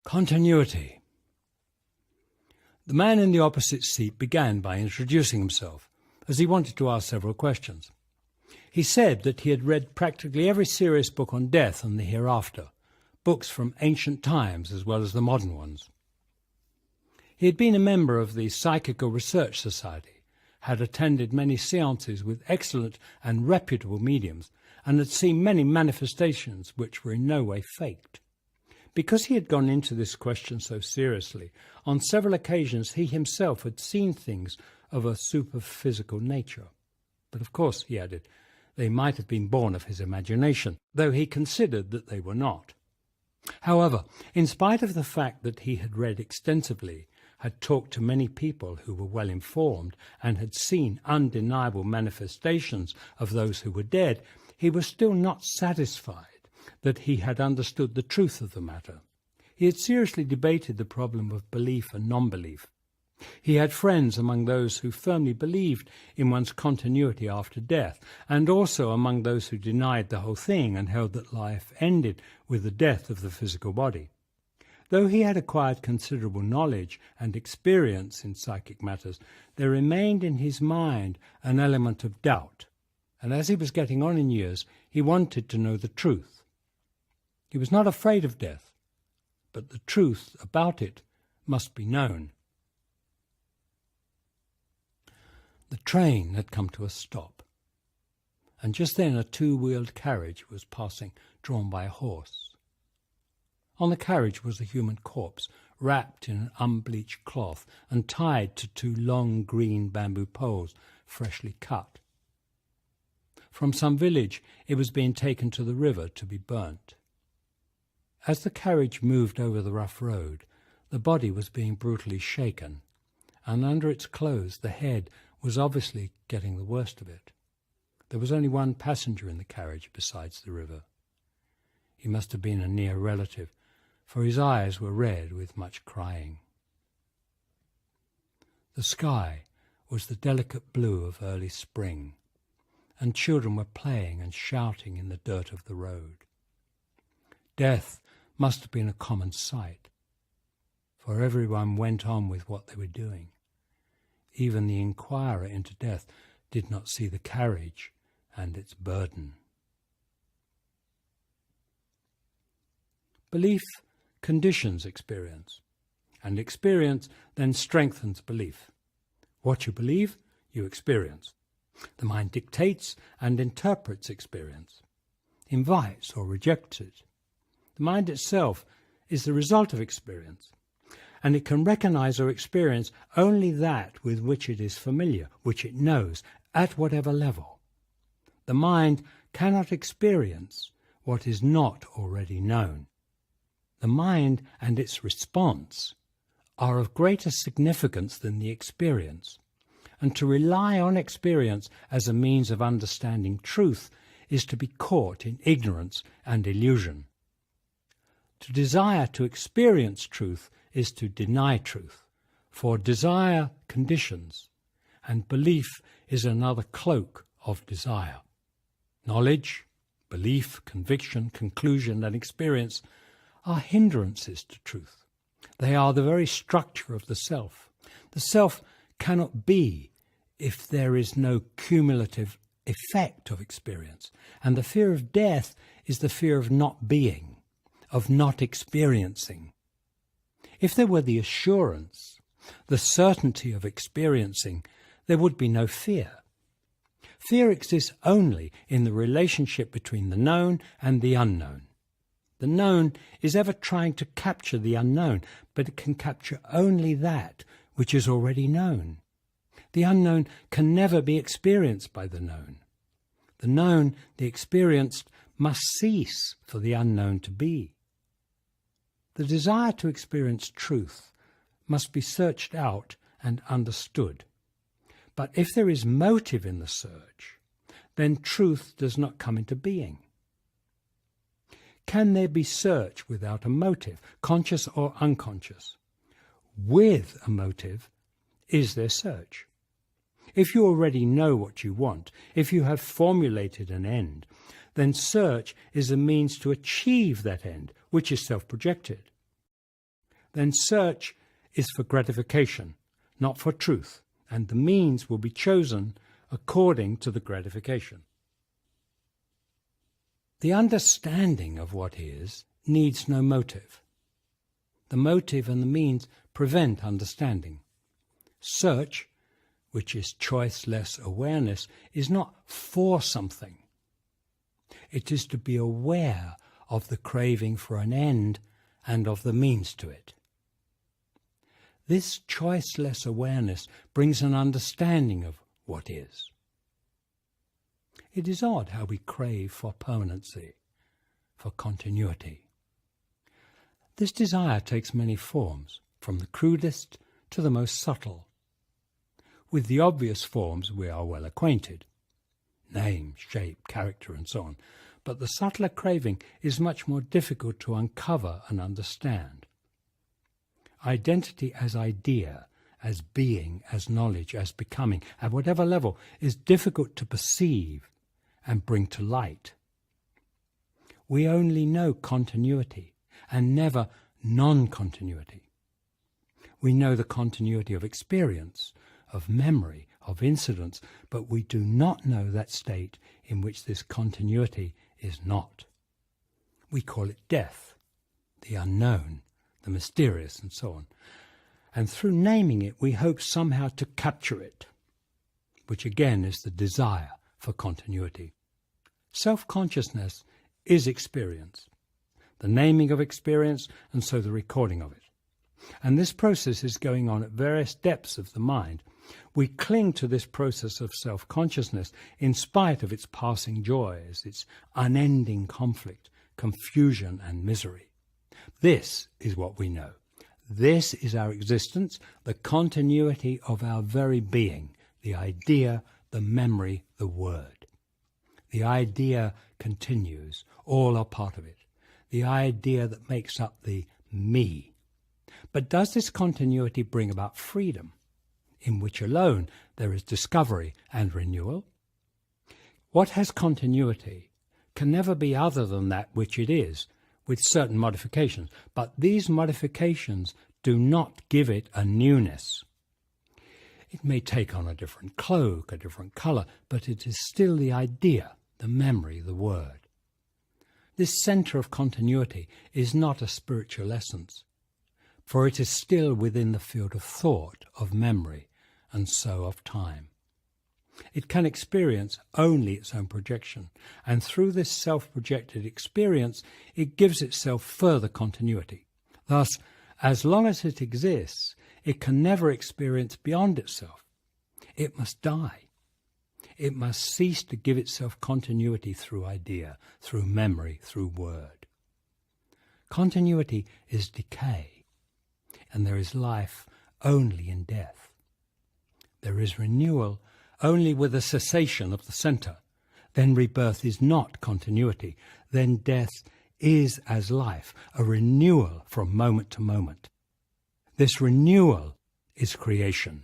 Continuity. The man in the opposite seat began by introducing himself, as he wanted to ask several questions. He said that he had read practically every serious book on death and the hereafter, books from ancient times as well as the modern ones. He had been a member of the Psychical Research Society, had attended many seances with excellent and reputable mediums, and had seen many manifestations which were in no way faked. Because he had gone into this question so seriously, on several occasions he himself had seen things of a superphysical nature. But of course, he added, they might have been born of his imagination, though he considered that they were not. However, in spite of the fact that he had read extensively, had talked to many people who were well informed, and had seen undeniable manifestations of those who were dead, he was still not satisfied that he had understood the truth of the matter. He had seriously debated the problem of belief and non-belief. He had friends among those who firmly believed in one's continuity after death, and also among those who denied the whole thing and held that life ended with the death of the physical body. Though he had acquired considerable knowledge and experience in psychic matters, there remained in his mind an element of doubt, and as he was getting on in years, he wanted to know the truth. He was not afraid of death, but the truth about it must be known. The train had come to a stop, and just then a two-wheeled carriage was passing, drawn by a horse. On the carriage was a human corpse, wrapped in an unbleached cloth and tied to two long green bamboo poles, freshly cut. From some village it was being taken to the river to be burnt. As the carriage moved over the rough road, the body was being brutally shaken, and under its clothes the head was obviously getting the worst of it. There was only one passenger in the carriage besides the river. He must have been a near relative, for his eyes were red with much crying. The sky was the delicate blue of early spring, and children were playing and shouting in the dirt of the road. Death must have been a common sight, for everyone went on with what they were doing. Even the inquirer into death did not see the carriage and its burden. Belief conditions experience, and experience then strengthens belief. What you believe, you experience. The mind dictates and interprets experience, invites or rejects it. The mind itself is the result of experience, and it can recognize or experience only that with which it is familiar, which it knows, at whatever level. The mind cannot experience what is not already known. The mind and its response are of greater significance than the experience, and to rely on experience as a means of understanding truth is to be caught in ignorance and illusion. To desire to experience truth is to deny truth, for desire conditions, and belief is another cloak of desire. Knowledge, belief, conviction, conclusion, and experience are hindrances to truth. They are the very structure of the self. The self cannot be if there is no cumulative effect of experience, and the fear of death is the fear of not being, of not experiencing. If there were the assurance, the certainty of experiencing, there would be no fear. Fear exists only in the relationship between the known and the unknown. The known is ever trying to capture the unknown, but it can capture only that which is already known. The unknown can never be experienced by the known. The known, the experienced, must cease for the unknown to be. The desire to experience truth must be searched out and understood. But if there is motive in the search, then truth does not come into being. Can there be search without a motive, conscious or unconscious? With a motive, is there search? If you already know what you want, if you have formulated an end, then search is a means to achieve that end, which is self-projected. then search is for gratification, not for truth, and the means will be chosen according to the gratification. The understanding of what is needs no motive. The motive and the means prevent understanding. Search, which is choiceless awareness, is not for something. It is to be aware of the craving for an end and of the means to it. This choiceless awareness brings an understanding of what is. It is odd how we crave for permanency, for continuity. This desire takes many forms, from the crudest to the most subtle. With the obvious forms we are well acquainted, name, shape, character, and so on, but the subtler craving is much more difficult to uncover and understand. Identity as idea, as being, as knowledge, as becoming, at whatever level, is difficult to perceive and bring to light. We only know continuity and never non-continuity. We know the continuity of experience, of memory, of incidents, but we do not know that state in which this continuity is not. We call it death, the unknown, the mysterious, and so on. And through naming it, we hope somehow to capture it, which again is the desire for continuity. Self-consciousness is experience, the naming of experience, and so the recording of it. And this process is going on at various depths of the mind. We cling to this process of self-consciousness in spite of its passing joys, its unending conflict, confusion, and misery. This is what we know. This is our existence, the continuity of our very being, the idea, the memory, the word. The idea continues, all are part of it. The idea that makes up the me. But does this continuity bring about freedom, in which alone there is discovery and renewal? What has continuity can never be other than that which it is, with certain modifications, but these modifications do not give it a newness. It may take on a different cloak, a different colour, but it is still the idea, the memory, the word. This centre of continuity is not a spiritual essence, for it is still within the field of thought, of memory, and so of time. It can experience only its own projection, and through this self-projected experience it gives itself further continuity. Thus, as long as it exists, it can never experience beyond itself. It must die. It must cease to give itself continuity through idea, through memory, through word. Continuity is decay, and there is life only in death. There is renewal only with a cessation of the centre. Then rebirth is not continuity. Then death is as life, a renewal from moment to moment. This renewal is creation.